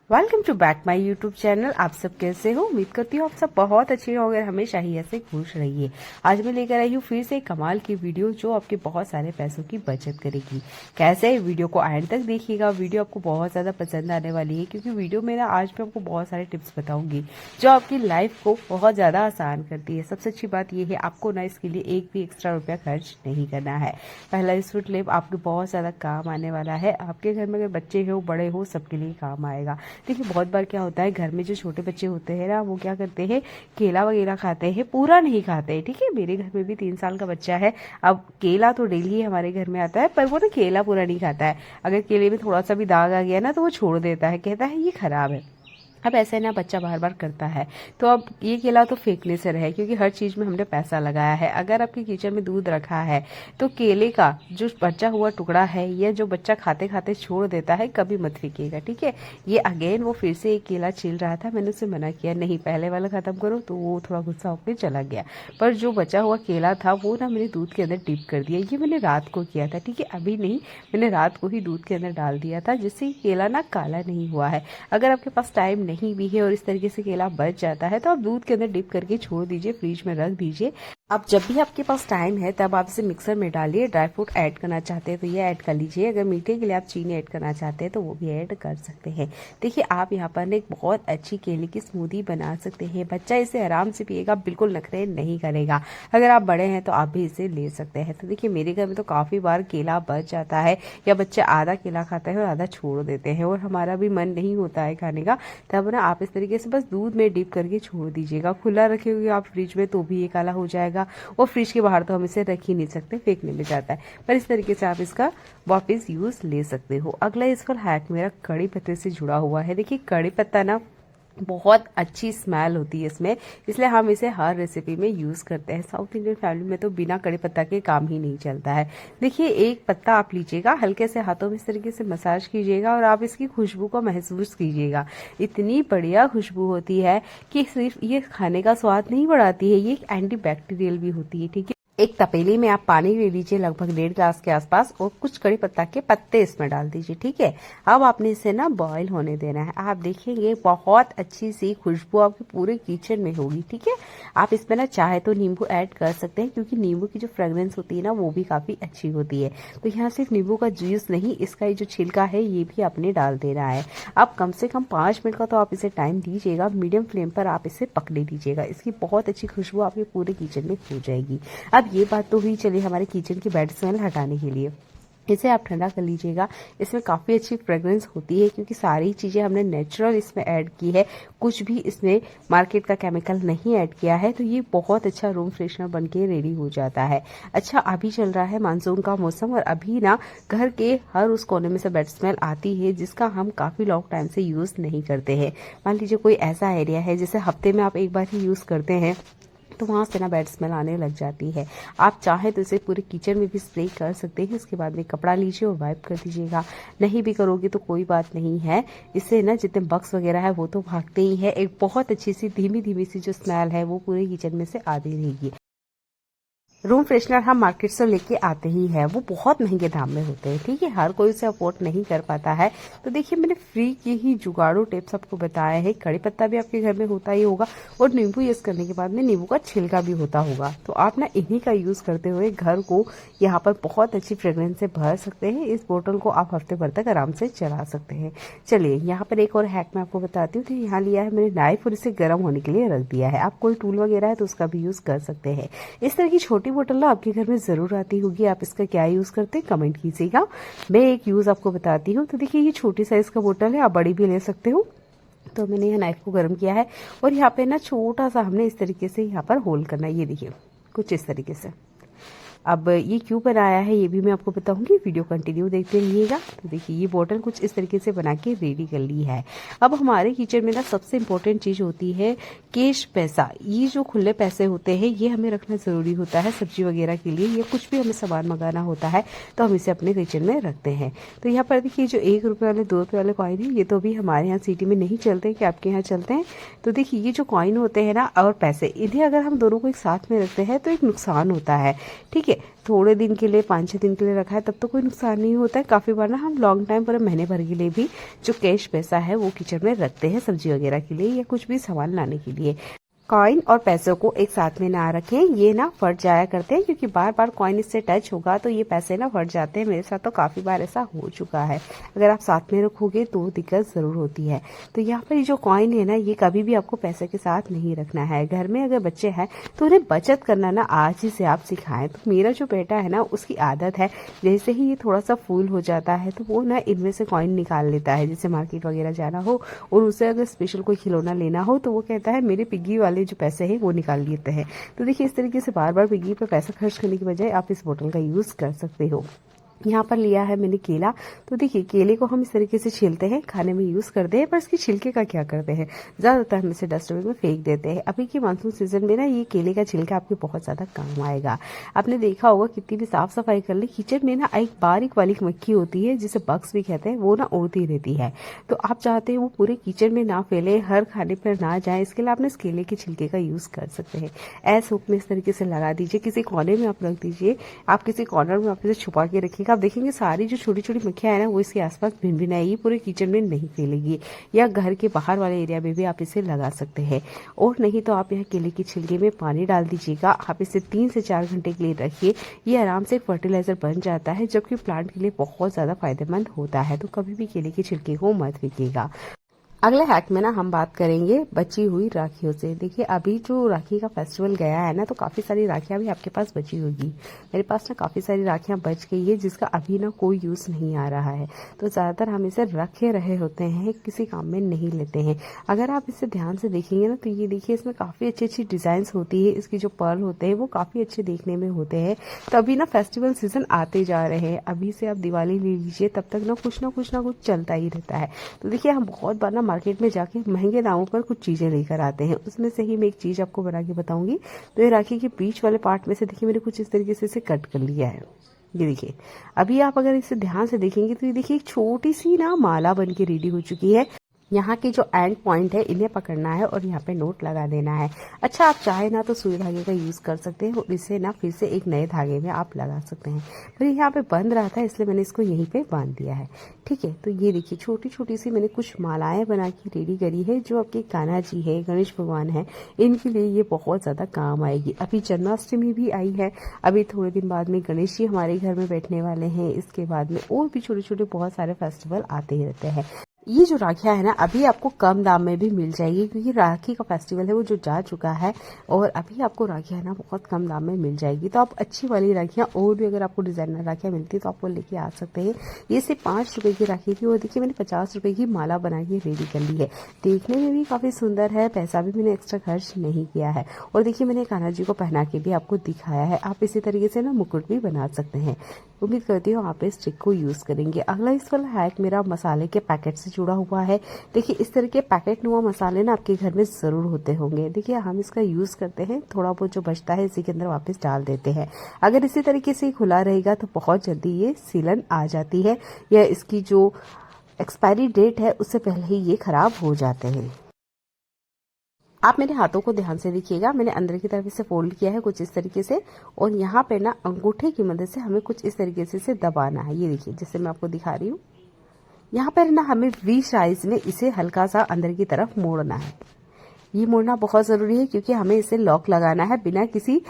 Welcome to back my YouTube channel. आप सब कैसे हो? उम्मीद करती हूँ आप सब बहुत अच्छे हो और हमेशा ही ऐसे खुश रहिए। आज मैं लेकर आई हूँ फिर से एक कमाल की वीडियो जो आपके बहुत सारे पैसों की बचत करेगी। कैसे? वीडियो को एंड तक देखिएगा। वीडियो आपको बहुत ज्यादा पसंद आने वाली है क्योंकि वीडियो में ना आज मैं आपको बहुत सारे टिप्स बताऊंगी जो आपकी लाइफ को बहुत ज्यादा आसान करती है। सबसे अच्छी बात यह है आपको ना इसके लिए एक भी एक्स्ट्रा रुपया खर्च नहीं करना है। पहला इस टिप आपको बहुत ज्यादा काम आने वाला है। आपके घर में अगर बच्चे हो बड़े हो सबके लिए काम आएगा। देखिए बहुत बार क्या होता है घर में जो छोटे बच्चे होते हैं ना वो क्या करते हैं केला वगैरह खाते हैं, पूरा नहीं खाते हैं। ठीक है, मेरे घर में भी 3 साल का बच्चा है। अब केला तो डेली हमारे घर में आता है पर वो ना केला पूरा नहीं खाता है। अगर केले में थोड़ा सा भी दाग आ गया ना तो वो छोड़ देता है, कहता है ये खराब है। अब ऐसे ना बच्चा बार बार करता है तो अब ये केला तो फेंकने से रहे क्योंकि हर चीज में हमने पैसा लगाया है। अगर आपके किचन में दूध रखा है तो केले का जो बचा हुआ टुकड़ा है या जो बच्चा खाते खाते छोड़ देता है कभी मत फेंकिएगा। ठीक है, ये अगेन वो फिर से एक केला छिल रहा था, मैंने उसे मना किया नहीं पहले वाला खत्म करो, तो वो थोड़ा गुस्सा होकर चला गया। पर जो बचा हुआ केला था वो ना मैंने दूध के अंदर डिप कर दिया। ये मैंने रात को किया था। ठीक है, अभी नहीं, मैंने रात को ही दूध के अंदर डाल दिया था जिससे केला ना काला नहीं हुआ है। अगर आपके पास टाइम नहीं भी है और इस तरीके से केला बच जाता है तो आप दूध के अंदर डिप करके छोड़ दीजिए, फ्रिज में रख दीजिए। अब जब भी आपके पास टाइम है तब आप इसे मिक्सर में डालिए। ड्राई फ्रूट ऐड करना चाहते हैं तो ये ऐड कर लीजिए। अगर मीठे के लिए आप चीनी ऐड करना चाहते हैं तो वो भी ऐड कर सकते हैं। देखिए आप यहाँ पर एक बहुत अच्छी केले की स्मूदी बना सकते हैं। बच्चा इसे आराम से पिएगा, बिल्कुल नखरे नहीं करेगा। अगर आप बड़े हैं तो आप भी इसे ले सकते हैं। तो देखिए मेरे घर में तो काफी बार केला बच जाता है या बच्चे आधा केला खाता है और आधा छोड़ देते हैं और हमारा भी मन नहीं होता है खाने का, तब ना आप इस तरीके से बस दूध में डिप करके छोड़ दीजिएगा। खुला रखेंगे आप फ्रिज में तो भी ये काला हो जाएगा और फ्रिज के बाहर तो हम इसे रख ही नहीं सकते, फेंकने में जाता है। पर इस तरीके से आप इसका वापस यूज ले सकते हो। अगला इसका हैक मेरा कड़ी पत्ते से जुड़ा हुआ है। देखिए कड़ी पत्ता ना बहुत अच्छी स्मेल होती है इसमें, इसलिए हम इसे हर रेसिपी में यूज करते हैं। साउथ इंडियन फैमिली में तो बिना कड़ी पत्ता के काम ही नहीं चलता है। देखिए एक पत्ता आप लीजिएगा, हल्के से हाथों में इस तरीके से मसाज कीजिएगा और आप इसकी खुशबू को महसूस कीजिएगा। इतनी बढ़िया खुशबू होती है कि सिर्फ ये खाने का स्वाद नहीं बढ़ाती है, ये एंटी बैक्टीरियल भी होती है। ठीक है, एक तपेली में आप पानी ले लीजिए लगभग 1.5 गिलास के आसपास और कुछ कड़ी पत्ता के पत्ते इसमें डाल दीजिए। ठीक है, अब आपने इसे ना बॉईल होने देना है। आप देखेंगे बहुत अच्छी सी खुशबू आपके पूरे किचन में होगी। ठीक है, आप इसमें ना चाहे तो नींबू ऐड कर सकते हैं क्योंकि नींबू की जो फ्रेग्रेंस होती है ना वो भी काफी अच्छी होती है। तो यहाँ सिर्फ नींबू का जूस नहीं, इसका ये जो छिलका है ये भी आपने डाल देना है। अब कम से कम 5 मिनट का तो आप इसे टाइम दीजिएगा, मीडियम फ्लेम पर आप इसे पकने दीजिएगा। इसकी बहुत अच्छी खुशबू आपके पूरे किचन में हो जाएगी। अब ये बात तो हुई चलिए हमारे किचन की बैड स्मेल हटाने के लिए। इसे आप ठंडा कर लीजिएगा। इसमें काफ़ी अच्छी फ्रेग्रेंस होती है क्योंकि सारी चीज़ें हमने नेचुरल इसमें ऐड की है, कुछ भी इसमें मार्केट का केमिकल नहीं ऐड किया है। तो ये बहुत अच्छा रूम फ्रेशनर बन के रेडी हो जाता है। अच्छा अभी चल रहा है मानसून का मौसम और अभी ना घर के हर उस कोने में से बैड स्मेल आती है जिसका हम काफ़ी लॉन्ग टाइम से यूज़ नहीं करते हैं। मान लीजिए कोई ऐसा एरिया है जिसे हफ्ते में आप एक बार ही यूज़ करते हैं तो वहाँ से ना बैड स्मेल आने लग जाती है। आप चाहे तो इसे पूरे किचन में भी स्प्रे कर सकते हैं। उसके बाद में कपड़ा लीजिए और वाइप कर दीजिएगा। नहीं भी करोगे तो कोई बात नहीं है, इससे ना जितने बग्स वगैरह है वो तो भागते ही है। एक बहुत अच्छी सी धीमी धीमी सी जो स्मेल है वो पूरे किचन में से आती रहेगी। रूम फ्रेशनर हम मार्केट से लेके आते ही है, वो बहुत महंगे दाम में होते हैं। ठीक है, हर कोई उसे अफोर्ड नहीं कर पाता है। तो देखिए मैंने फ्री की ही जुगाड़ू टिप्स आपको बताया है। कड़ी पत्ता भी आपके घर में होता ही होगा और नींबू यूज करने के बाद में नींबू का छिलका भी होता होगा। तो आप ना इन्हीं का यूज करते हुए घर को यहाँ पर बहुत अच्छी फ्रेग्रेंस से भर सकते हैं। इस बोतल को आप हफ्ते भर तक आराम से चला सकते हैं। चलिए यहाँ पर एक और हैक मैं आपको बताती हूँ। तो यहाँ लिया है मैंने नाइफ और इसे गर्म होने के लिए रख दिया है। आप कोई टूल वगैरह है तो उसका भी यूज कर सकते हैं। इस तरह की छोटी बोतल ना आपके घर में जरूर आती होगी। आप इसका क्या यूज करते हैं कमेंट कीजिएगा। मैं एक यूज आपको बताती हूँ। तो देखिए ये छोटी साइज का बोतल है, आप बड़ी भी ले सकते हो। तो मैंने यहाँ नाइफ को गर्म किया है और यहाँ पे ना छोटा सा हमने इस तरीके से यहाँ पर होल करना है। ये देखिए कुछ इस तरीके से। अब ये क्यों बनाया है ये भी मैं आपको बताऊंगी, वीडियो कंटिन्यू देखते रहिएगा। तो देखिए ये बोतल कुछ इस तरीके से बना के रेडी कर ली है। अब हमारे किचन में ना सबसे इम्पोर्टेंट चीज होती है कैश पैसा। ये जो खुले पैसे होते हैं ये हमें रखना जरूरी होता है सब्जी वगैरह के लिए, या कुछ भी हमें सामान मंगाना होता है तो हम इसे अपने किचन में रखते हैं। तो यहाँ पर देखिए जो 1 रुपये वाले 2 रुपये वाले कॉइन है ये तो अभी हमारे यहाँ सिटी में नहीं चलते कि आपके यहाँ चलते हैं। तो देखिए ये जो कॉइन होते हैं ना और पैसे, इन्हें अगर हम दोनों को एक साथ में रखते हैं तो एक नुकसान होता है। ठीक है, थोड़े दिन के लिए 5-6 दिन के लिए रखा है तब तो कोई नुकसान नहीं होता है। काफ़ी बार ना हम लॉन्ग टाइम पूरे महीने भर के लिए भी जो कैश पैसा है वो किचन में रखते हैं सब्जी वगैरह के लिए या कुछ भी सामान लाने के लिए। कॉइन और पैसों को एक साथ में ना रखें, ये ना फट जाया करते हैं क्योंकि बार बार कॉइन इससे टच होगा तो ये पैसे ना फट जाते हैं। मेरे साथ तो काफ़ी बार ऐसा हो चुका है। अगर आप साथ में रखोगे तो दिक्कत ज़रूर होती है। तो यहाँ पर ये जो कॉइन है ना, ये कभी भी आपको पैसे के साथ नहीं रखना है। घर में अगर बच्चे हैं तो उन्हें बचत करना ना आज ही से आप सिखाएं। तो मेरा जो बेटा है ना, उसकी आदत है जैसे ही ये थोड़ा सा फूल हो जाता है तो वो ना इनमें से कॉइन निकाल लेता है। जैसे मार्केट वगैरह जाना हो और उसे अगर स्पेशल कोई खिलौना लेना हो तो वो कहता है मेरे पिग्गी वाले जो पैसे हैं वो निकाल लेते हैं। तो देखिए इस तरीके से बार बार पिग्गी पे पैसा खर्च करने की बजाय आप इस बोतल का यूज कर सकते हो। यहाँ पर लिया है मैंने केला। तो देखिए केले को हम इस तरीके से छीलते हैं, खाने में यूज करते हैं, पर इसके छिलके का क्या करते हैं, ज्यादातर हम इसे डस्टबिन में फेंक देते हैं। अभी के मानसून सीजन में ना ये केले का छिलका आपके बहुत ज्यादा काम आएगा। आपने देखा होगा कितनी भी साफ सफाई कर ले, किचन में ना एक बारीक वाली मक्खी होती है जिसे बग्स भी कहते हैं, वो ना उड़ती रहती है। तो आप चाहते हैं वो पूरे किचन में ना फैले, हर खाने पर ना जाए, इसके लिए आपने इस केले के छिलके का यूज कर सकते हैं। ऐस हुक में इस तरीके से लगा दीजिए, किसी कोने में आप रख दीजिए। आप किसी कॉर्नर में आप इसे छुपा के रखिएगा। आप देखेंगे सारी जो छोटी छोटी मक्खियां है ना वो इसके आसपास भिन आएगी, पूरे किचन में नहीं फैलेगी। या घर के बाहर वाले एरिया में भी आप इसे लगा सकते हैं। और नहीं तो आप यहाँ केले की छिलके में पानी डाल दीजिएगा। आप इसे 3 से 4 घंटे के लिए रखिए, ये आराम से फर्टिलाइजर बन जाता है, जबकि प्लांट के लिए बहुत ज्यादा फायदेमंद होता है। तो कभी भी केले के छिलके को मत फेंकिएगा। अगले हैक में ना हम बात करेंगे बची हुई राखियों से। देखिए अभी जो राखी का फेस्टिवल गया है ना, तो काफ़ी सारी राखियाँ भी आपके पास बची होगी। मेरे पास ना काफ़ी सारी राखियाँ बच गई है जिसका अभी ना कोई यूज़ नहीं आ रहा है। तो ज़्यादातर हम इसे रखे रहे होते हैं, किसी काम में नहीं लेते हैं। अगर आप इसे ध्यान से देखेंगे ना तो ये देखिए इसमें काफ़ी अच्छी अच्छी डिज़ाइंस होती है। इसकी जो पर्ल होते हैं वो काफ़ी अच्छे देखने में होते हैं। तो अभी ना फेस्टिवल सीजन आते जा रहे हैं, अभी से आप दिवाली ले लीजिए, तब तक ना कुछ ना कुछ चलता ही रहता है। तो देखिए हम बहुत बार ना मार्केट में जाके महंगे दामों पर कुछ चीजें लेकर आते हैं। उसमें से ही मैं एक चीज आपको बना के बताऊंगी। तो ये राखी के बीच वाले पार्ट में से देखिए मैंने कुछ इस तरीके से इसे कट कर लिया है। ये देखिए अभी आप अगर इसे ध्यान से देखेंगे तो ये देखिए एक छोटी सी ना माला बन के रेडी हो चुकी है। यहाँ की जो एंड पॉइंट है इन्हें पकड़ना है और यहाँ पे नोट लगा देना है। अच्छा आप चाहे ना तो सुई धागे का यूज कर सकते हैं और इसे ना फिर से एक नए धागे में आप लगा सकते हैं। पर यहाँ पे बंद रहा था इसलिए मैंने इसको यहीं पे बांध दिया है। ठीक है, तो ये देखिए छोटी छोटी सी मैंने कुछ मालाएं बना के रेडी करी है जो आपके कान्हा जी है, गणेश भगवान है, इनके लिए ये बहुत ज्यादा काम आएगी। अभी जन्माष्टमी भी आई है, अभी थोड़े दिन बाद में गणेश जी हमारे घर में बैठने वाले हैं। इसके बाद में और भी छोटे छोटे बहुत सारे फेस्टिवल आते ही रहते हैं। ये जो राखियां है ना अभी आपको कम दाम में भी मिल जाएगी क्योंकि राखी का फेस्टिवल है वो जो जा चुका है और अभी आपको राखियां ना बहुत कम दाम में मिल जाएगी। तो आप अच्छी वाली राखियां और भी अगर आपको डिजाइनर राखियां मिलती है तो आप वो लेके आ सकते हैं। ये सिर्फ 5 रुपए की राखी थी और देखिए मैंने 50 रुपए की माला बना के रेडी कर ली है। देखने में भी काफी सुंदर है, पैसा भी मैंने एक्स्ट्रा खर्च नहीं किया है। और देखिए मैंने कान्हा जी को पहना के भी आपको दिखाया है। आप इसी तरीके से ना मुकुट भी बना सकते हैं। उम्मीद करती हूँ आप इस ट्रिक को यूज करेंगे। अगला इस वाला हैक मेरा मसाले के पैकेट से जुड़ा हुआ है। देखिए इस तरह के पैकेट नुमा मसाले ना आपके घर में जरूर होते होंगे। देखिए हम इसका यूज करते हैं, थोड़ा बहुत जो बचता है इसी के अंदर वापस डाल देते हैं। अगर इसी तरीके से खुला रहेगा तो बहुत जल्दी ये सीलन आ जाती है या इसकी जो एक्सपायरी डेट है उससे पहले ही ये खराब हो जाते हैं। आप मेरे हाथों को ध्यान से देखिएगा, मैंने अंदर की तरफ इसे फोल्ड किया है कुछ इस तरीके से और यहाँ पे ना अंगूठे की मदद से हमें कुछ इस तरीके से इसे दबाना है। ये देखिए जैसे मैं आपको दिखा रही हूँ, यहाँ पर ना हमें वी साइज में इसे हल्का सा अंदर की तरफ मोड़ना है। ये मोड़ना बहुत जरूरी है क्योंकि हमें इसे लॉक लगाना है बिना किसी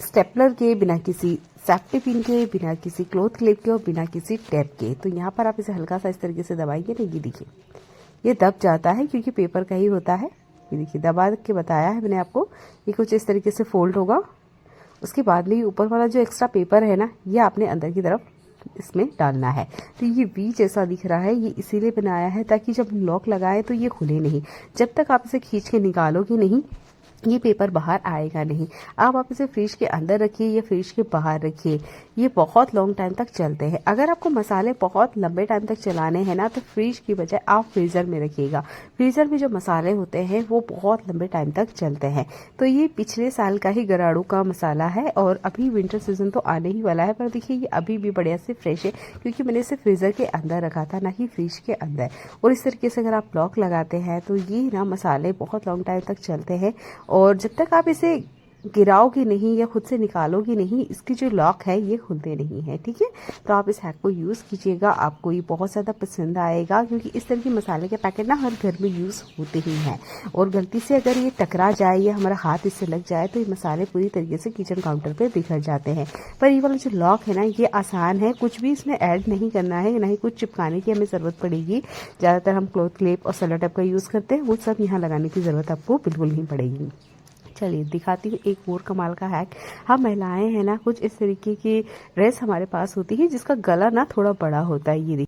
स्टेपलर के, बिना किसी सेफ्टी पिन के, बिना किसी क्लॉथ क्लिप के और बिना किसी टेप के। तो यहाँ पर आप इसे हल्का सा इस तरीके से दबाएंगे ना, ये देखिए ये दब जाता है क्योंकि पेपर का ही होता है। ये देखिए दबा के बताया है मैंने आपको। ये कुछ इस तरीके से फोल्ड होगा। उसके बाद में ऊपर वाला जो एक्स्ट्रा पेपर है ना, ये आपने अंदर की तरफ इसमें डालना है। तो ये वी जैसा दिख रहा है, ये इसीलिए बनाया है ताकि जब लॉक लगाए तो ये खुले नहीं। जब तक आप इसे खींच के निकालोगे नहीं ये पेपर बाहर आएगा नहीं। अब आप इसे फ्रिज के अंदर रखिए या फ्रिज के बाहर रखिए, ये बहुत लॉन्ग टाइम तक चलते हैं। अगर आपको मसाले बहुत लंबे टाइम तक चलाने हैं ना तो फ्रिज की बजाय आप फ्रीजर में रखिएगा। फ्रीजर में जो मसाले होते हैं वो बहुत लंबे टाइम तक चलते हैं। तो ये पिछले साल का ही गराड़ू का मसाला है और अभी विंटर सीजन तो आने ही वाला है, पर देखिए ये अभी भी बढ़िया से फ्रेश है क्योंकि मैंने इसे फ्रीजर के अंदर रखा था, ना कि फ्रिज के अंदर। और इस तरीके से अगर आप लॉक लगाते हैं तो ये ना मसाले बहुत लॉन्ग टाइम तक चलते हैं। और जब तक आप इसे गिराओगे नहीं या खुद से निकालोगे नहीं, इसकी जो लॉक है ये खुलते नहीं है। ठीक है, तो आप इस हैक को यूज़ कीजिएगा, आपको ये बहुत ज़्यादा पसंद आएगा, क्योंकि इस तरह के मसाले के पैकेट ना हर घर में यूज़ होते ही हैं। और गलती से अगर ये टकरा जाए या हमारा हाथ इससे लग जाए तो ये मसाले पूरी तरीके से किचन काउंटर पर बिखर जाते हैं। पर ये वाला जो लॉक है ना, ये आसान है, कुछ भी इसमें ऐड नहीं करना है, ना ही कुछ चिपकाने की हमें ज़रूरत पड़ेगी। ज़्यादातर हम क्लॉथ क्लिप और सेलो टेप का यूज़ करते हैं, वो सब यहाँ लगाने की ज़रूरत आपको बिल्कुल नहीं पड़ेगी। चलिए दिखाती हूँ एक और कमाल का हैक। हम महिलाएं हैं ना, कुछ इस तरीके की ड्रेस हमारे पास होती है जिसका गला ना थोड़ा बड़ा होता है। ये देखिए,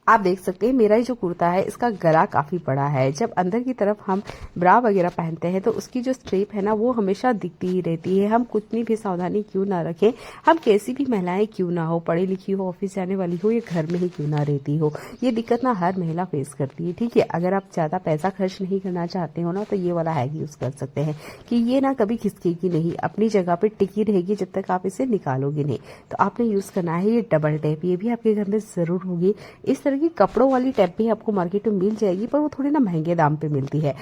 आप देख सकते हैं मेरा जो कुर्ता है इसका गला काफ़ी बड़ा है। जब अंदर की तरफ हम ब्रा वगैरह पहनते हैं तो उसकी जो स्ट्रिप है ना वो हमेशा दिखती ही रहती है। हम कितनी भी सावधानी क्यों ना रखें, हम कैसी भी महिलाएं क्यों ना हो, पढ़ी लिखी हो, ऑफिस जाने वाली हो या घर में ही क्यों ना रहती हो, ये दिक्कत ना हर महिला फेस करती है। ठीक है, अगर आप ज़्यादा पैसा खर्च नहीं करना चाहते हो ना तो ये वाला हैक यूज़ कर सकते हैं कि ये ना कभी खिसकेगी नहीं, अपनी जगह पर टिकी रहेगी जब तक आप इसे निकालोगे नहीं। तो आपने यूज़ करना है ये डबल टेप, ये भी आपके घर में ज़रूर होगी। इस तरह की कपड़ों वाली टेप भी आपको मार्केट में मिल जाएगी, पर वो थोड़ी ना महंगे दाम पे मिलती है।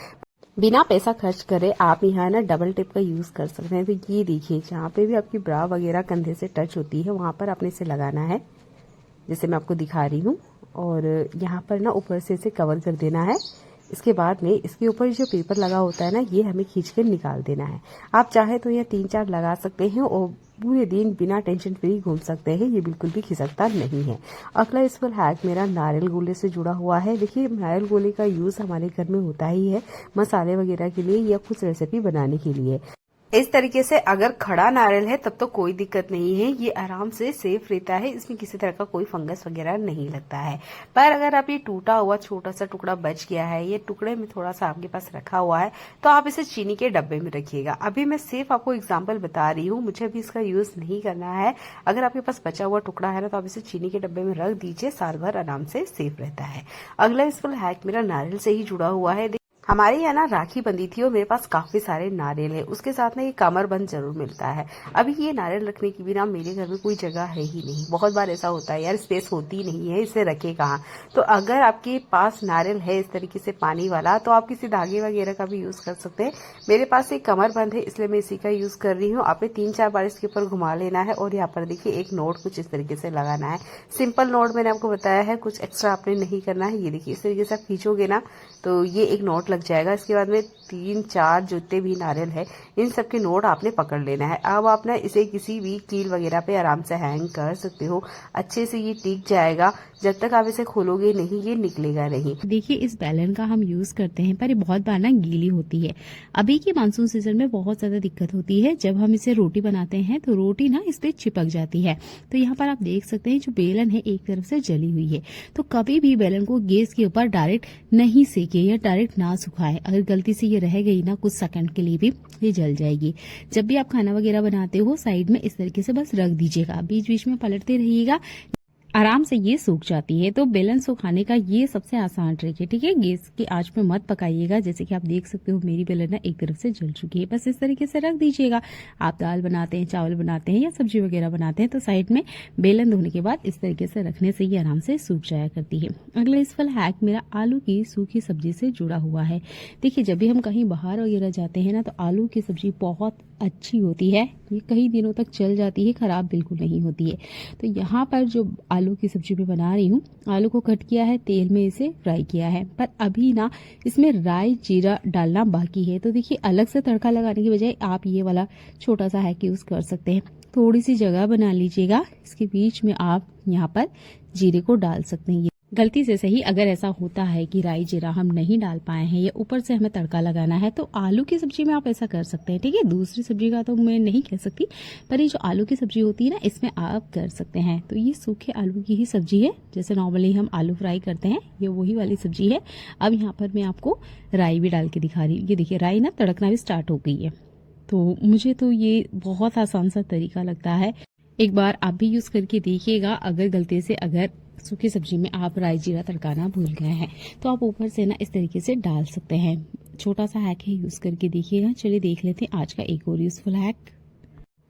बिना पैसा खर्च करे आप यहाँ ना डबल टेप का यूज़ कर सकते हैं। तो ये देखिए, जहाँ पे भी आपकी ब्रा वगैरह कंधे से टच होती है वहाँ पर आपने इसे लगाना है, जैसे मैं आपको दिखा रही हूँ, और यहाँ पर ना ऊपर से इसे कवर कर देना है। इसके बाद में इसके ऊपर जो पेपर लगा होता है ना, ये हमें खींच कर निकाल देना है। आप चाहे तो यह 3-4 लगा सकते हैं और पूरे दिन बिना टेंशन फ्री घूम सकते हैं, ये बिल्कुल भी खिसकता नहीं है। अगला इस पर हैक मेरा नारियल गोले से जुड़ा हुआ है। देखिए, नारियल गोले का यूज़ हमारे घर में होता ही है मसाले वगैरह के लिए या कुछ रेसिपी बनाने के लिए। इस तरीके से अगर खड़ा नारियल है तब तो कोई दिक्कत नहीं है, ये आराम से सेफ रहता है, इसमें किसी तरह का कोई फंगस वगैरह नहीं लगता है। पर अगर आप ये टूटा हुआ छोटा सा टुकड़ा बच गया है, ये टुकड़े में थोड़ा सा आपके पास रखा हुआ है, तो आप इसे चीनी के डब्बे में रखिएगा। अभी मैं सिर्फ आपको एग्जाम्पल बता रही हूँ, मुझे अभी इसका यूज नहीं करना है। अगर आपके पास बचा हुआ टुकड़ा है ना तो आप इसे चीनी के डब्बे में रख दीजिए, साल भर आराम से सेफ रहता है। अगला इस फुल हैक मेरा नारियल से ही जुड़ा हुआ है। हमारे यहाँ ना राखी बंधी थी और मेरे पास काफी सारे नारियल है, उसके साथ ना ये कमरबंद जरूर मिलता है। अभी ये नारियल रखने की भी ना मेरे घर में कोई जगह है ही नहीं। बहुत बार ऐसा होता है यार, स्पेस होती नहीं है, इसे रखे कहाँ। तो अगर आपके पास नारियल है इस तरीके से पानी वाला, तो आप किसी धागे वगैरह का भी यूज कर सकते हैं। मेरे पास एक कमरबंद है इसलिए मैं इसी का यूज कर रही हूँ। आपने 3-4 बार इसके ऊपर घुमा लेना है और यहाँ पर देखिए एक नोट कुछ इस तरीके से लगाना है। सिंपल नोट मैंने आपको बताया है, कुछ एक्स्ट्रा आपने नहीं करना है। ये देखिए, इस तरीके से आप खींचोगे ना तो ये एक नोट लग जाएगा। इसके बाद में 3-4 जितने भी नारियल है इन सब के नोट आपने पकड़ लेना है। अब आप ना इसे किसी भी कील वगैरह पे आराम से हैंग कर सकते हो, अच्छे से ये टिक जाएगा। जब तक आप इसे खोलोगे नहीं ये निकलेगा नहीं। देखिए, इस बैलन का हम यूज करते हैं पर ये बहुत बार ना गीली होती है। अभी के मानसून सीजन में बहुत ज्यादा दिक्कत होती है, जब हम इसे रोटी बनाते हैं तो रोटी ना इस पे चिपक जाती है। तो यहाँ पर आप देख सकते हैं जो बेलन है एक तरफ से जली हुई है। तो कभी भी बेलन को गैस के ऊपर डायरेक्ट नहीं सेके या डायरेक्ट ना सुखाए। अगर गलती से ये रह गई ना कुछ सेकंड के लिए भी ये जल जाएगी। जब भी आप खाना वगैरह बनाते हो साइड में इस तरीके से बस रख दीजिएगा, बीच बीच में पलटते रहिएगा, आराम से ये सूख जाती है। तो बेलन सुखाने का ये सबसे आसान ट्रिक है। ठीक है, गैस की आंच पे मत पकाइएगा। जैसे कि आप देख सकते हो मेरी बेलन ना एक तरफ से जल चुकी है, बस इस तरीके से रख दीजिएगा। आप दाल बनाते हैं, चावल बनाते हैं या सब्जी वगैरह बनाते हैं तो साइड में बेलन धोने के बाद इस तरीके से रखने से ये आराम से सूख जाया करती है। अगला इस फल हैक मेरा आलू की सूखी सब्जी से जुड़ा हुआ है। देखिए, जब भी हम कहीं बाहर वगैरह जाते हैं ना तो आलू की सब्जी बहुत अच्छी होती है, ये कई दिनों तक चल जाती है, खराब बिल्कुल नहीं होती है। तो यहाँ पर जो आलू की सब्जी में बना रही हूँ, आलू को कट किया है, तेल में इसे फ्राई किया है, पर अभी ना इसमें राई जीरा डालना बाकी है। तो देखिए, अलग से तड़का लगाने की बजाय आप ये वाला छोटा सा हैक यूज कर सकते हैं। थोड़ी सी जगह बना लीजिएगा, इसके बीच में आप यहाँ पर जीरे को डाल सकते हैं। गलती से सही अगर ऐसा होता है कि राई जीरा हम नहीं डाल पाए हैं या ऊपर से हमें तड़का लगाना है तो आलू की सब्जी में आप ऐसा कर सकते हैं। ठीक है, दूसरी सब्जी का तो मैं नहीं कह सकती, पर ये जो आलू की सब्जी होती है ना इसमें आप कर सकते हैं। तो ये सूखे आलू की ही सब्जी है, जैसे नॉर्मली हम आलू फ्राई करते हैं, ये वही वाली सब्जी है। अब यहाँ पर मैं आपको राई भी डाल के दिखा रही हूँ। ये देखिए, राई ना तड़कना भी स्टार्ट हो गई है। तो मुझे तो ये बहुत आसान सा तरीका लगता है, एक बार आप भी यूज करके देखिएगा। अगर गलती से अगर सूखी सब्जी में आप राई जीरा तड़काना भूल गए हैं तो आप ऊपर से ना इस तरीके से डाल सकते हैं। छोटा सा हैक है, यूज करके देखिएगा। चलिए देख लेते हैं आज का एक और यूजफुल हैक।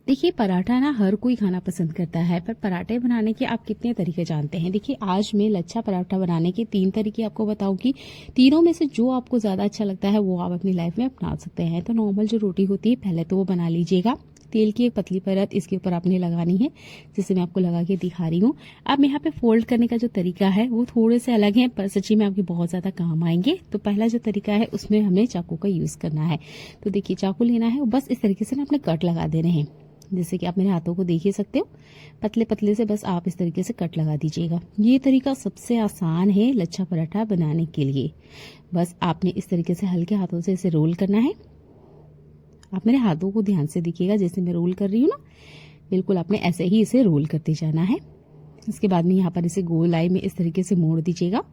देखिए पराठा ना हर कोई खाना पसंद करता है, पर पराठे बनाने के आप कितने तरीके जानते हैं? देखिए आज मैं लच्छा पराठा बनाने के 3 तरीके आपको बताऊंगी। तीनों में से जो आपको ज्यादा अच्छा लगता है वो आप अपनी लाइफ में अपना सकते हैं। तो नॉर्मल जो रोटी होती है पहले तो वो बना लीजिएगा। तेल की एक पतली परत इसके ऊपर आपने लगानी है, जिसे मैं आपको लगा के दिखा रही हूँ। अब यहाँ पे फोल्ड करने का जो तरीका है वो थोड़े से अलग है, पर सच्ची में आपके बहुत ज्यादा काम आएंगे। तो पहला जो तरीका है उसमें हमें चाकू का यूज करना है। तो देखिए चाकू लेना है, बस इस तरीके से ना अपने कट लगा देने हैं, जैसे कि आप मेरे हाथों को देख ही सकते हो। पतले पतले से बस आप इस तरीके से कट लगा दीजिएगा। ये तरीका सबसे आसान है लच्छा पराठा बनाने के लिए। बस आपने इस तरीके से हल्के हाथों से इसे रोल करना है। आप मेरे हाथों को ध्यान से देखिएगा, जैसे मैं रोल कर रही हूँ ना, बिल्कुल आपने ऐसे ही इसे रोल करते जाना है। इसके बाद में यहाँ पर इसे गोलाई में इस तरीके से मोड़ दीजिएगा।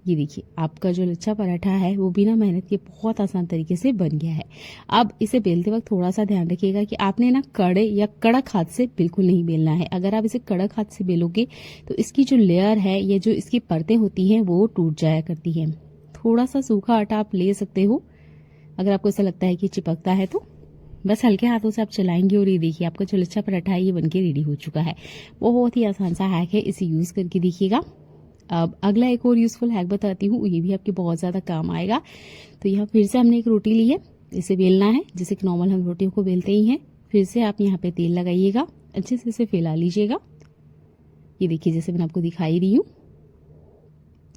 ये देखिए आपका जो लच्छा पराठा है वो बिना मेहनत के बहुत आसान तरीके से बन गया है। अब इसे बेलते वक्त थोड़ा सा ध्यान रखिएगा कि आपने ना कड़े या कड़क हाथ से बिल्कुल नहीं बेलना है। अगर आप इसे कड़क हाथ से बेलोगे तो इसकी जो लेयर है या जो इसकी परतें होती हैं वो टूट जाया करती हैं। थोड़ा सा सूखा आटा आप ले सकते हो अगर आपको ऐसा लगता है कि चिपकता है तो। बस हल्के हाथों से आप चलाएंगे और ये देखिए आपका जो लच्छा पराठा है ये बनके रेडी हो चुका है। बहुत ही आसान सा हैक है, इसे यूज करके देखिएगा। अब अगला एक और यूजफुल हैक बताती हूँ, ये भी आपके बहुत ज्यादा काम आएगा। तो यहाँ फिर से हमने एक रोटी ली है, इसे बेलना है जैसे कि नॉर्मल हम रोटियों को बेलते ही हैं। फिर से आप यहाँ पे तेल लगाइएगा, अच्छे से इसे फैला लीजिएगा। ये देखिए जैसे मैंने आपको दिखाई रही हूँ।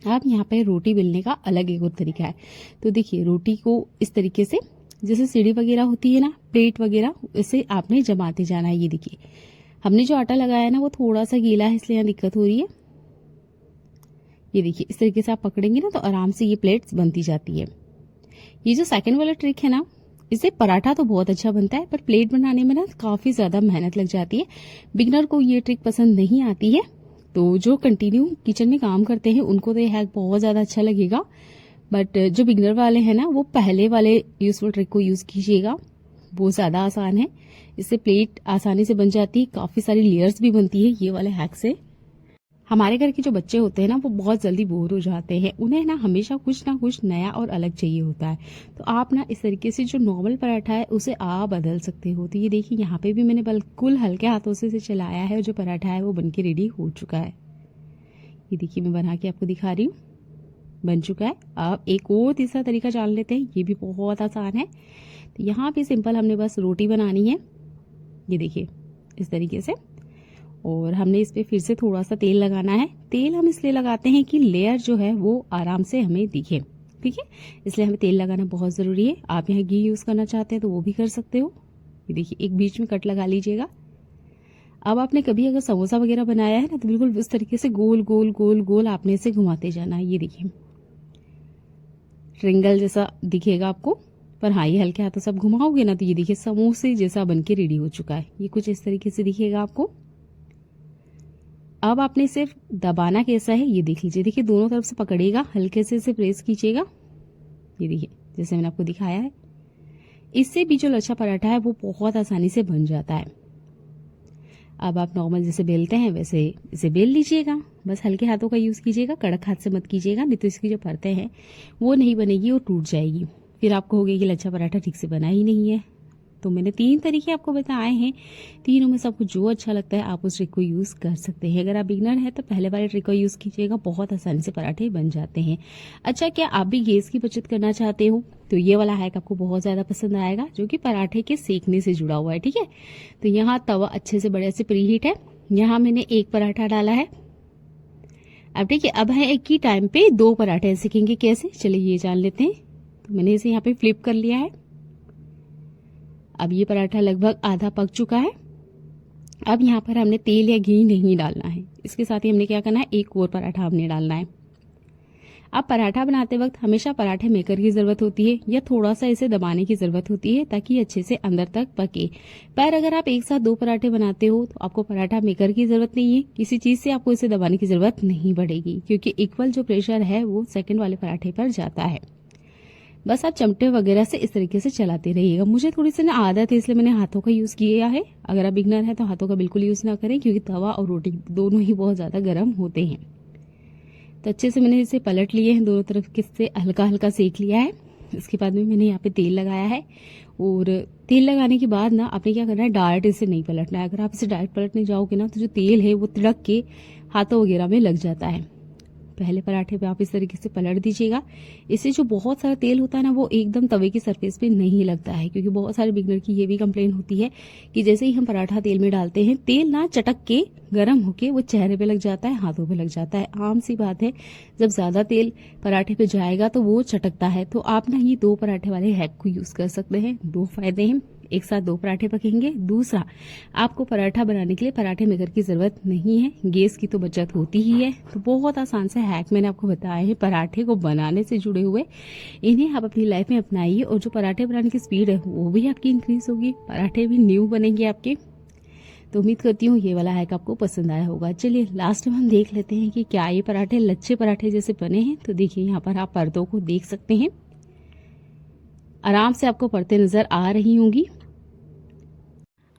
अब यहाँ पे रोटी बेलने का अलग एक और तरीका है। तो देखिए रोटी को इस तरीके से, जैसे सीढ़ी वगैरह होती है ना, प्लेट वगैरह, इसे आपने जमाते जाना है। ये देखिए हमने जो आटा लगाया है ना वो थोड़ा सा गीला है, इसलिए यहाँ दिक्कत हो रही है। ये देखिए इस तरीके से आप पकड़ेंगे ना तो आराम से ये प्लेट्स बनती जाती है। ये जो सेकंड वाला ट्रिक है ना, इससे पराठा तो बहुत अच्छा बनता है, पर प्लेट बनाने में ना काफी ज्यादा मेहनत लग जाती है। बिगनर को ये ट्रिक पसंद नहीं आती है, तो जो कंटिन्यू किचन में काम करते हैं उनको तो ये हैक बहुत ज्यादा अच्छा लगेगा। बट जो बिगनर वाले हैं ना वो पहले वाले यूजफुल ट्रिक को यूज कीजिएगा, वो ज्यादा आसान है। इससे प्लेट आसानी से बन जाती है, काफी सारी लेयर्स भी बनती है ये वाले हैक से। हमारे घर के जो बच्चे होते हैं ना वो बहुत जल्दी बोर हो जाते हैं, उन्हें ना हमेशा कुछ ना कुछ नया और अलग चाहिए होता है। तो आप ना इस तरीके से जो नॉर्मल पराठा है उसे आप बदल सकते हो। तो ये देखिए यहाँ पे भी मैंने बिल्कुल हल्के हाथों से इसे चलाया है और जो पराठा है वो बनके रेडी हो चुका है। ये देखिए मैं बना के आपको दिखा रही हूँ, बन चुका है। अब एक और तीसरा तरीका जान लेते हैं, ये भी बहुत आसान है। तो यहाँ पे सिंपल हमने बस रोटी बनानी है, ये देखिए इस तरीके से, और हमने इस पे फिर से थोड़ा सा तेल लगाना है। तेल हम इसलिए लगाते हैं कि लेयर जो है वो आराम से हमें दिखे, ठीक है, इसलिए हमें तेल लगाना बहुत जरूरी है। आप यहाँ घी यूज करना चाहते हैं तो वो भी कर सकते हो। ये देखिए एक बीच में कट लगा लीजिएगा। अब आपने कभी अगर समोसा वगैरह बनाया है ना तो बिल्कुल इस तरीके से गोल गोल गोल गोल आपने इसे घुमाते जाना है। ये देखिए ट्रिंगल जैसा दिखेगा आपको, पर हाँ ये हल्के हाथों से आप घुमाओगे ना तो ये देखिए समोसे जैसा बनके रेडी हो चुका है। ये कुछ इस तरीके से दिखेगा आपको। अब आपने सिर्फ दबाना कैसा है ये देख लीजिए। देखिए दोनों तरफ से पकड़िएगा, हल्के से इसे प्रेस कीजिएगा। ये देखिए जैसे मैंने आपको दिखाया है। इससे भी जो लच्छा पराठा है वो बहुत आसानी से बन जाता है। अब आप नॉर्मल जैसे बेलते हैं वैसे इसे बेल लीजिएगा, बस हल्के हाथों का यूज कीजिएगा, कड़क हाथ से मत कीजिएगा, नहीं तो इसकी जो परतें हैं वो नहीं बनेगी और टूट जाएगी। फिर आपको होगा कि लच्छा पराठा ठीक से बना ही नहीं है। तो मैंने 3 तरीके आपको बताए हैं, तीनों में सबको जो अच्छा लगता है आप उस ट्रिक को यूज कर सकते हैं। अगर आप बिगनर हैं तो पहले वाले ट्रिक को यूज कीजिएगा, बहुत आसानी से पराठे बन जाते हैं। अच्छा, क्या आप भी गैस की बचत करना चाहते हो तो ये वाला हैक आपको बहुत ज्यादा पसंद आएगा, जो कि पराठे के सेकने से जुड़ा हुआ है, ठीक है। तो यहाँ तवा अच्छे से बढ़िया से प्री हीट है, यहाँ मैंने 1 पराठा डाला है। अब ठीक है, अब है एक ही टाइम पे 2 पराठे सेकेंगे कैसे, चलिए ये जान लेते हैं। तो मैंने इसे यहाँ पे फ्लिप कर लिया है। अब ये पराठा लगभग आधा पक चुका है। अब यहाँ पर हमने तेल या घी नहीं डालना है, इसके साथ ही हमने क्या करना है, एक और पराठा हमने डालना है। अब पराठा बनाते वक्त हमेशा पराठे मेकर की जरूरत होती है या थोड़ा सा इसे दबाने की जरूरत होती है ताकि अच्छे से अंदर तक पके। पर अगर आप एक साथ 2 पराठे बनाते हो तो आपको पराठा मेकर की जरूरत नहीं है, किसी चीज से आपको इसे दबाने की जरूरत नहीं पड़ेगी, क्योंकि इक्वल जो प्रेशर है वो सेकंड वाले पराठे पर जाता है। बस आप चमटे वगैरह से इस तरीके से चलाते रहिएगा। मुझे थोड़ी सी ना आदत है इसलिए मैंने हाथों का यूज किया है। अगर आप बिगनर है तो हाथों का बिल्कुल यूज ना करें, क्योंकि तवा और रोटी दोनों ही बहुत ज्यादा गर्म होते हैं। तो अच्छे से मैंने इसे पलट लिए हैं, दोनों तरफ से हल्का हल्का सेक लिया है। इसके बाद में मैंने यहाँ पे तेल लगाया है और तेल लगाने के बाद ना आपने क्या करना है, डायरेक्ट इसे नहीं पलटना है। अगर आप इसे डायरेक्ट पलटने जाओगे ना तो जो तेल है वो तिड़क के हाथों वगैरह में लग जाता है। पहले पराठे पे आप इस तरीके से पलट दीजिएगा। इससे जो बहुत सारा तेल होता है ना वो एकदम तवे की सरफेस पे नहीं लगता है, क्योंकि बहुत सारे बिगनर की ये भी कंप्लेन होती है कि जैसे ही हम पराठा तेल में डालते हैं तेल ना चटक के गर्म होके वो चेहरे पे लग जाता है, हाथों पे लग जाता है। आम सी बात है, जब ज्यादा तेल पराठे पे जाएगा तो वो चटकता है। तो आप ना ये 2 पराठे वाले हैक को यूज कर सकते हैं। 2 फायदे हैं, एक साथ 2 पराठे पकेंगे। दूसरा, आपको पराठा बनाने के लिए पराठे मेकर की जरूरत नहीं है, गैस की तो बचत होती ही है। तो बहुत आसान से हैक मैंने आपको बताए हैं पराठे को बनाने से जुड़े हुए, इन्हें आप अपनी लाइफ में अपनाइए और जो पराठे बनाने की स्पीड है वो भी आपकी इंक्रीज होगी, पराठे भी न्यू बनेंगे आपके। तो उम्मीद करती हूँ ये वाला हैक आपको पसंद आया होगा। चलिए लास्ट में हम देख लेते हैं कि क्या ये पराठे लच्छे पराठे जैसे बने हैं। तो देखिए यहाँ पर आप परतों को देख सकते हैं, आराम से आपको परतें नजर आ रही होंगी।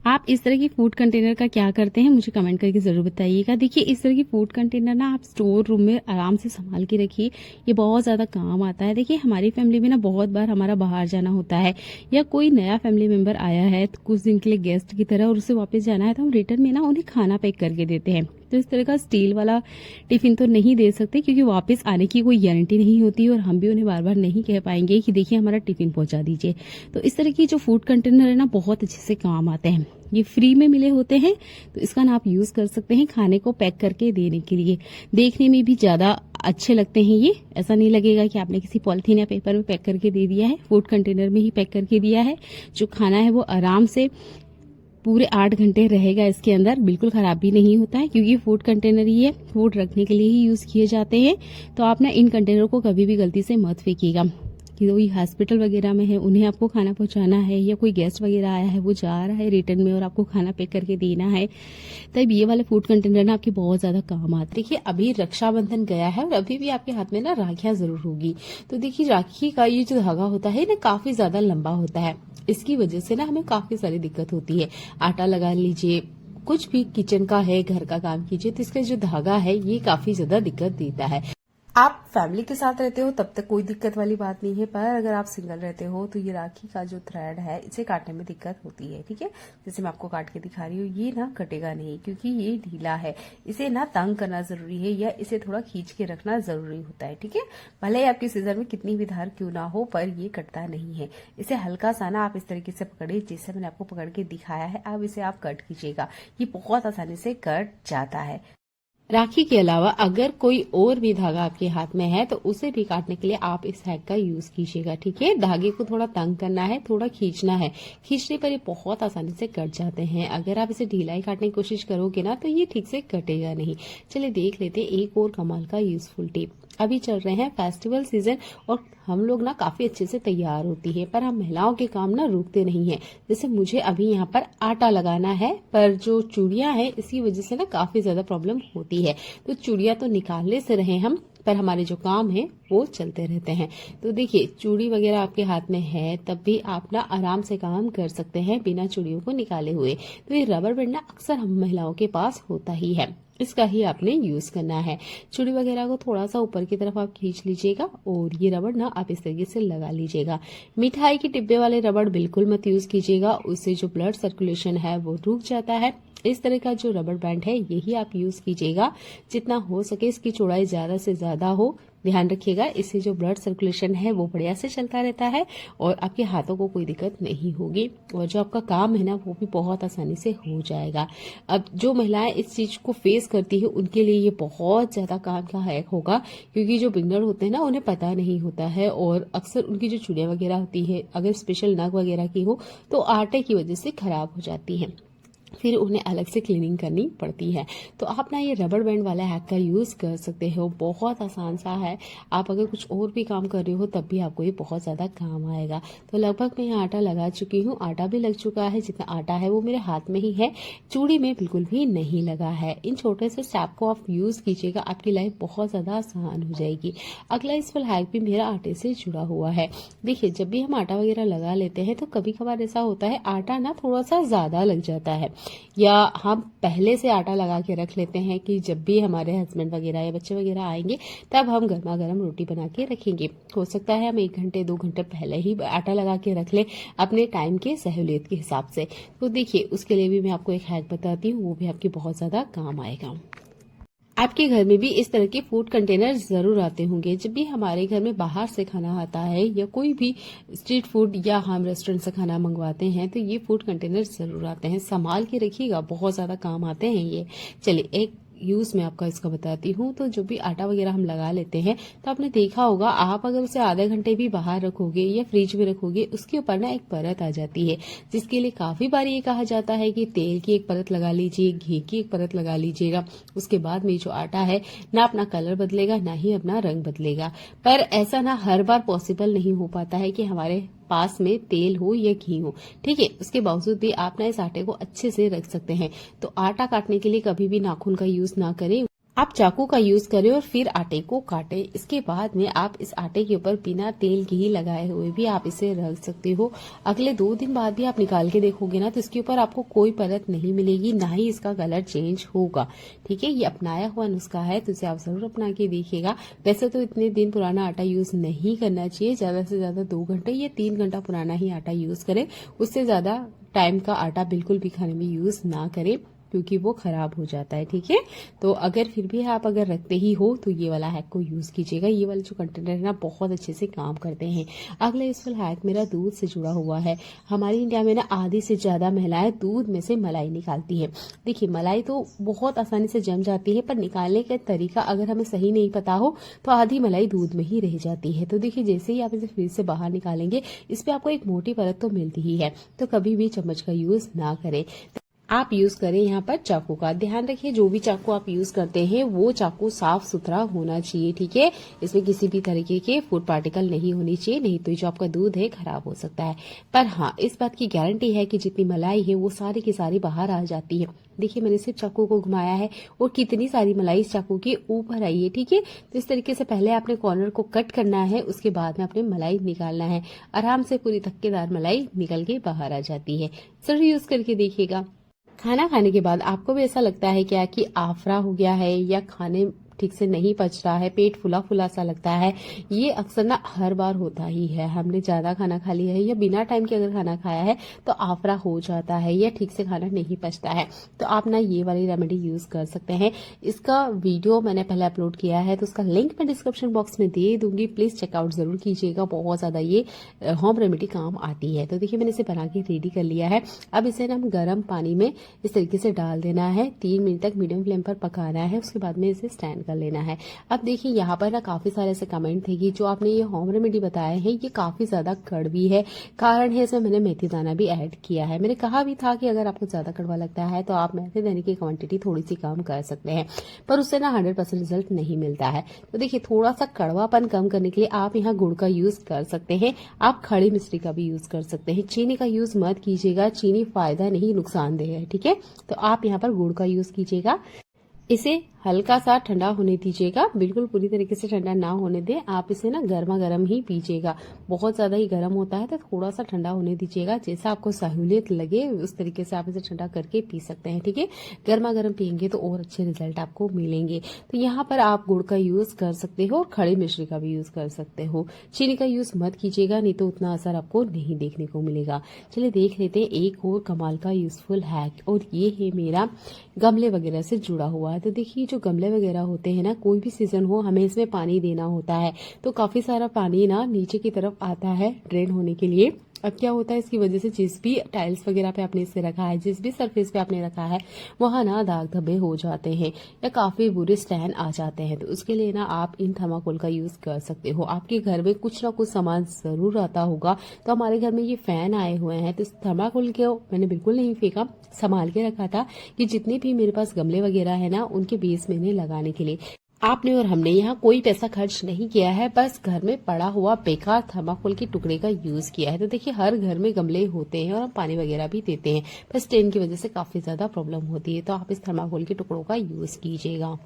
आप इस तरह की फूड कंटेनर का क्या करते हैं मुझे कमेंट करके जरूर बताइएगा। देखिए इस तरह की फूड कंटेनर ना आप स्टोर रूम में आराम से संभाल के रखिए, ये बहुत ज्यादा काम आता है। देखिए हमारी फैमिली में ना बहुत बार हमारा बाहर जाना होता है या कोई नया फैमिली मेंबर आया है तो कुछ दिन के लिए गेस्ट की तरह और उसे वापस जाना है, तो हम रिटर्न में ना उन्हें खाना पैक करके देते हैं। तो इस तरह का स्टील वाला टिफिन तो नहीं दे सकते, क्योंकि वापस आने की कोई गारंटी नहीं होती और हम भी उन्हें बार बार नहीं कह पाएंगे कि देखिए हमारा टिफिन पहुंचा दीजिए। तो इस तरह की जो फूड कंटेनर है ना बहुत अच्छे से काम आते हैं, ये फ्री में मिले होते हैं, तो इसका ना आप यूज कर सकते हैं खाने को पैक करके देने के लिए। देखने में भी ज्यादा अच्छे लगते हैं ये, ऐसा नहीं लगेगा कि आपने किसी पॉलिथीन या पेपर में पैक करके दे दिया है, फूड कंटेनर में ही पैक करके दिया है। जो खाना है वो आराम से पूरे 8 घंटे रहेगा इसके अंदर, बिल्कुल खराब भी नहीं होता है, क्योंकि फूड कंटेनर ही है, फूड रखने के लिए ही यूज किए जाते हैं। तो आप ना इन कंटेनर को कभी भी गलती से मत फेंकिएगा। कि कोई हॉस्पिटल वगैरह में है उन्हें आपको खाना पहुंचाना है, या कोई गेस्ट वगैरह आया है वो जा रहा है रिटर्न में और आपको खाना पैक करके देना है, तब ये वाले फूड कंटेनर ना आपके बहुत ज्यादा काम आते। देखिए अभी रक्षाबंधन गया है और अभी भी आपके हाथ में ना राखियां जरूर होगी। तो देखिए राखी का ये जो धागा होता है ना काफी ज्यादा लंबा होता है, इसकी वजह से ना हमें काफी सारी दिक्कत होती है। आटा लगा लीजिए, कुछ भी किचन का है, घर का काम कीजिए, तो इसका जो धागा है ये काफी ज्यादा दिक्कत देता है। आप फैमिली के साथ रहते हो तब तक कोई दिक्कत वाली बात नहीं है, पर अगर आप सिंगल रहते हो तो ये राखी का जो थ्रेड है इसे काटने में दिक्कत होती है। ठीक है, जैसे मैं आपको काट के दिखा रही हूँ, ये ना कटेगा नहीं क्योंकि ये ढीला है। इसे ना तंग करना जरूरी है या इसे थोड़ा खींच के रखना जरूरी होता है। ठीक है, भले ही आपकी सीजर में कितनी भी धार क्यों ना हो, पर ये कटता नहीं है। इसे हल्का सा ना आप इस तरीके से पकड़िए, जैसे मैंने आपको पकड़ के दिखाया है। अब इसे आप कट कीजिएगा, ये बहुत आसानी से कट जाता है। राखी के अलावा अगर कोई और भी धागा आपके हाथ में है तो उसे भी काटने के लिए आप इस हैक का यूज कीजिएगा। ठीक है, धागे को थोड़ा तंग करना है, थोड़ा खींचना है, खींचने पर ये बहुत आसानी से कट जाते हैं। अगर आप इसे ढीलाई काटने की कोशिश करोगे ना तो ये ठीक से कटेगा नहीं। चलिए देख लेते हैं एक और कमाल का यूजफुल टिप। अभी चल रहे हैं फेस्टिवल सीजन और हम लोग ना काफी अच्छे से तैयार होती है, पर हम महिलाओं के काम ना रुकते नहीं है। जैसे मुझे अभी यहाँ पर आटा लगाना है, पर जो चूड़ियां हैं इसकी वजह से ना काफी ज्यादा प्रॉब्लम होती है। तो चूड़ियां तो निकालने से रहे हम, पर हमारे जो काम है वो चलते रहते हैं। तो देखिए चूड़ी वगैरह आपके हाथ में है तब भी आप ना आराम से काम कर सकते हैं बिना चूड़ियों को निकाले हुए। तो ये रबर बैंड ना अक्सर हम महिलाओं के पास होता ही है, इसका ही आपने यूज करना है। चूड़ी वगैरह को थोड़ा सा ऊपर की तरफ आप खींच लीजिएगा और ये रबड़ ना आप इस तरीके से लगा लीजिएगा। मिठाई के डिब्बे वाले रबड़ बिल्कुल मत यूज कीजिएगा, उससे जो ब्लड सर्कुलेशन है वो रुक जाता है। इस तरह का जो रबर बैंड है यही आप यूज कीजिएगा, जितना हो सके इसकी चौड़ाई ज्यादा से ज्यादा हो। ध्यान रखिएगा, इससे जो ब्लड सर्कुलेशन है वो बढ़िया से चलता रहता है और आपके हाथों को कोई दिक्कत नहीं होगी और जो आपका काम है ना वो भी बहुत आसानी से हो जाएगा। अब जो महिलाएं इस चीज को फेस करती है उनके लिए ये बहुत ज्यादा काम का हैक होगा, क्योंकि जो बिगनर होते हैं ना उन्हें पता नहीं होता है और अक्सर उनकी जो चूड़ियां वगैरह होती है अगर स्पेशल नग वगैरह की हो तो आटे की वजह से खराब हो जाती है, फिर उन्हें अलग से क्लीनिंग करनी पड़ती है। तो आप ना ये रबर बैंड वाला हैक का यूज कर सकते हो, बहुत आसान सा है। आप अगर कुछ और भी काम कर रहे हो तब भी आपको ये बहुत ज्यादा काम आएगा। तो लगभग मैं यहाँ आटा लगा चुकी हूँ, आटा भी लग चुका है, जितना आटा है वो मेरे हाथ में ही है, चूड़ी में बिल्कुल भी नहीं लगा है। इन छोटे से स्टेप को आप यूज कीजिएगा, आपकी लाइफ बहुत ज्यादा आसान हो जाएगी। अगला इस वाला हैक भी मेरा आटे से जुड़ा हुआ है। देखिए जब भी हम आटा वगैरह लगा लेते हैं तो कभी कभार ऐसा होता है आटा ना थोड़ा सा ज्यादा लग जाता है, या हम पहले से आटा लगा के रख लेते हैं कि जब भी हमारे हस्बैंड वगैरह या बच्चे वगैरह आएंगे तब हम गर्मा गर्म रोटी बना के रखेंगे। हो सकता है हम 1 घंटे 2 घंटे पहले ही आटा लगा के रख लें अपने टाइम के सहूलियत के हिसाब से। तो देखिए उसके लिए भी मैं आपको एक हैक बताती हूँ, वो भी आपके बहुत ज्यादा काम आएगा। आपके घर में भी इस तरह के फूड कंटेनर जरूर आते होंगे। जब भी हमारे घर में बाहर से खाना आता है या कोई भी स्ट्रीट फूड या हम रेस्टोरेंट से खाना मंगवाते हैं तो ये फूड कंटेनर जरूर आते हैं। संभाल के रखिएगा, बहुत ज्यादा काम आते हैं ये। चलिए एक यूज मैं आपका इसका बताती हूँ। तो जो भी आटा वगैरह हम लगा लेते हैं तो आपने देखा होगा, आप अगर उसे आधे घंटे भी बाहर रखोगे या फ्रिज में रखोगे उसके ऊपर ना एक परत आ जाती है, जिसके लिए काफी बार ये कहा जाता है कि तेल की एक परत लगा लीजिए, घी की एक परत लगा लीजिएगा। उसके बाद में जो आटा है ना अपना कलर बदलेगा ना ही अपना रंग बदलेगा। पर ऐसा ना हर बार पॉसिबल नहीं हो पाता है कि हमारे पास में तेल हो या घी हो। ठीक है, उसके बावजूद भी आप ना इस आटे को अच्छे से रख सकते हैं। तो आटा काटने के लिए कभी भी नाखून का यूज ना करें, आप चाकू का यूज करें और फिर आटे को काटें। इसके बाद में आप इस आटे के ऊपर बिना तेल घी लगाए हुए भी आप इसे रख सकते हो। अगले 2 दिन बाद भी आप निकाल के देखोगे ना तो इसके ऊपर आपको कोई परत नहीं मिलेगी, ना ही इसका कलर चेंज होगा। ठीक है, ये अपनाया हुआ नुस्खा है तो इसे आप जरूर अपना के देखिएगा। वैसे तो इतने दिन पुराना आटा यूज नहीं करना चाहिए, ज्यादा से ज्यादा 2 घंटे या 3 घंटा पुराना ही आटा यूज करें। उससे ज्यादा टाइम का आटा बिल्कुल भी खाने में यूज ना करें क्योंकि वो खराब हो जाता है। ठीक है, तो अगर फिर भी आप अगर रखते ही हो तो ये वाला हैक को यूज कीजिएगा। ये वाले जो कंटेनर है ना बहुत अच्छे से काम करते हैं। अगला इस वाला हैक मेरा दूध से जुड़ा हुआ है। हमारी इंडिया में ना आधी से ज्यादा महिलाएं दूध में से मलाई निकालती है। देखिए मलाई तो बहुत आसानी से जम जाती है, पर निकालने का तरीका अगर हमें सही नहीं पता हो तो आधी मलाई दूध में ही रह जाती है। तो देखिए जैसे ही आप इसे फ्रिज से बाहर निकालेंगे इस पे आपको एक मोटी परत तो मिलती ही है। तो कभी भी चम्मच का यूज ना करें। आप यूज करें यहाँ पर चाकू का। ध्यान रखिए जो भी चाकू आप यूज करते हैं वो चाकू साफ सुथरा होना चाहिए। ठीक है, इसमें किसी भी तरीके के फूड पार्टिकल नहीं होनी चाहिए, नहीं तो जो आपका दूध है खराब हो सकता है। पर हाँ, इस बात की गारंटी है कि जितनी मलाई है वो सारी की सारी बाहर आ जाती है। देखिए मैंने सिर्फ चाकू को घुमाया है और कितनी सारी मलाई इस चाकू के ऊपर आई है। ठीक है, तो इस तरीके से पहले आपने कॉर्नर को कट करना है, उसके बाद में आपने मलाई निकालना है। आराम से पूरी थक्केदार मलाई निकल के बाहर आ जाती है। जरूर यूज करके देखिएगा। खाना खाने के बाद आपको भी ऐसा लगता है क्या कि आफरा हो गया है या खाने ठीक से नहीं पच रहा है, पेट फुला फुला सा लगता है? ये अक्सर ना हर बार होता ही है। हमने ज्यादा खाना खा लिया है या बिना टाइम के अगर खाना खाया है तो आफरा हो जाता है या ठीक से खाना नहीं पचता है। तो आप ना ये वाली रेमेडी यूज कर सकते हैं। इसका वीडियो मैंने पहले अपलोड किया है तो उसका लिंक मैं डिस्क्रिप्शन बॉक्स में दे दूंगी, प्लीज चेकआउट जरूर कीजिएगा। बहुत ज्यादा ये होम रेमेडी काम आती है। तो देखिए मैंने इसे बना के रेडी कर लिया है। अब इसे ना हम गर्म पानी में इस तरीके से डाल देना है, 3 मिनट तक मीडियम फ्लेम पर पकाना है। उसके बाद में इसे स्टैंड कर लेना है। अब देखिए यहाँ पर ना काफी सारे ऐसे कमेंट थे कि जो आपने ये होम रेमेडी बताए हैं ये काफी ज्यादा कड़वी है। कारण है इसमें मैंने मेथी दाना भी ऐड किया है। मैंने कहा भी था कि अगर आपको ज्यादा कड़वा लगता है तो आप मेथी दाने की क्वांटिटी थोड़ी सी कम कर सकते हैं, पर उससे ना 100% रिजल्ट नहीं मिलता है। तो देखिए थोड़ा सा कड़वापन कम करने के लिए आप यहाँ गुड़ का यूज कर सकते हैं। आप खड़ी मिश्री का भी यूज कर सकते हैं। चीनी का यूज मत कीजिएगा, चीनी फायदा नहीं नुकसानदेह है। ठीक है, तो आप यहाँ पर गुड़ का यूज कीजिएगा। इसे हल्का सा ठंडा होने दीजिएगा, बिल्कुल पूरी तरीके से ठंडा ना होने दें। आप इसे ना गर्मा गर्म ही पीजिएगा। बहुत ज्यादा ही गर्म होता है तो थोड़ा सा ठंडा होने दीजिएगा। जैसा आपको सहूलियत लगे उस तरीके से आप इसे ठंडा करके पी सकते हैं। ठीक है, गर्मा गर्म पियेंगे तो और अच्छे रिजल्ट आपको मिलेंगे। तो यहाँ पर आप गुड़ का यूज कर सकते हो और खड़ी मिश्री का भी यूज कर सकते हो। चीनी का यूज मत कीजिएगा, नहीं तो उतना असर आपको नहीं देखने को मिलेगा। चलिए देख लेते हैं एक और कमाल का यूजफुल हैक, और ये है मेरा गमले वगैरह से जुड़ा हुआ है। तो देखिए जो गमले वगैरह होते हैं ना, कोई भी सीजन हो हमें इसमें पानी देना होता है। तो काफी सारा पानी ना नीचे की तरफ आता है ड्रेन होने के लिए। अब क्या होता है इसकी वजह से जिस भी टाइल्स वगैरह पे आपने इसे रखा है, जिस भी सरफेस पे आपने रखा है वहां ना दाग धब्बे हो जाते हैं या काफी बुरे स्टैन आ जाते हैं। तो उसके लिए ना आप इन थर्माकोल का यूज कर सकते हो। आपके घर में कुछ ना कुछ सामान जरूर आता होगा। तो हमारे घर में ये फैन आए हुए हैं तो इस थर्माकोल को मैंने बिल्कुल नहीं फेंका, संभाल के रखा था कि जितने भी मेरे पास गमले वगैरह है ना उनके बेस में इन्हें लगाने के लिए। आपने और हमने यहाँ कोई पैसा खर्च नहीं किया है, बस घर में पड़ा हुआ बेकार थर्माकोल के टुकड़े का यूज किया है। तो देखिए हर घर में गमले होते हैं और हम पानी वगैरह भी देते हैं, पर स्टेन की वजह से काफी ज्यादा प्रॉब्लम होती है। तो आप इस थर्माकोल के टुकड़ों का यूज कीजिएगा।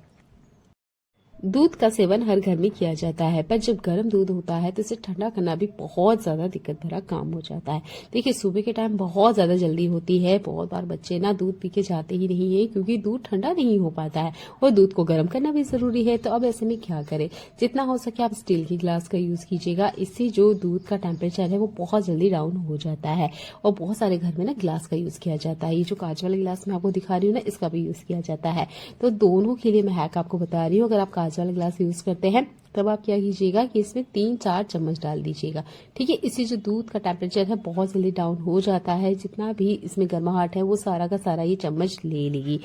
दूध का सेवन हर घर में किया जाता है, पर जब गर्म दूध होता है तो इसे ठंडा करना भी बहुत ज्यादा दिक्कत भरा काम हो जाता है। देखिए, सुबह के टाइम बहुत ज्यादा जल्दी होती है, बहुत बार बच्चे ना दूध पी के जाते ही नहीं है क्योंकि दूध ठंडा नहीं हो पाता है और दूध को गर्म करना भी जरूरी है। तो अब ऐसे में क्या करें, जितना हो सके आप स्टील की ग्लास का यूज कीजिएगा। इससे जो दूध का टेम्परेचर है वो बहुत जल्दी डाउन हो जाता है और बहुत सारे घर में ना ग्लास का यूज किया जाता है। ये जो कांच वाले गिलास मैं आपको दिखा रही हूँ ना, इसका भी यूज किया जाता है। तो दोनों के लिए मैं हैक आपको बता रही हूँ। अगर आप कांच वाला गिलास यूज करते हैं तब आप क्या कीजिएगा कि इसमें 3-4 चम्मच डाल दीजिएगा। ठीक है, इससे जो दूध का टेम्परेचर है बहुत जल्दी डाउन हो जाता है। जितना भी इसमें गर्माहट है वो सारा का सारा ये चम्मच ले लेगी।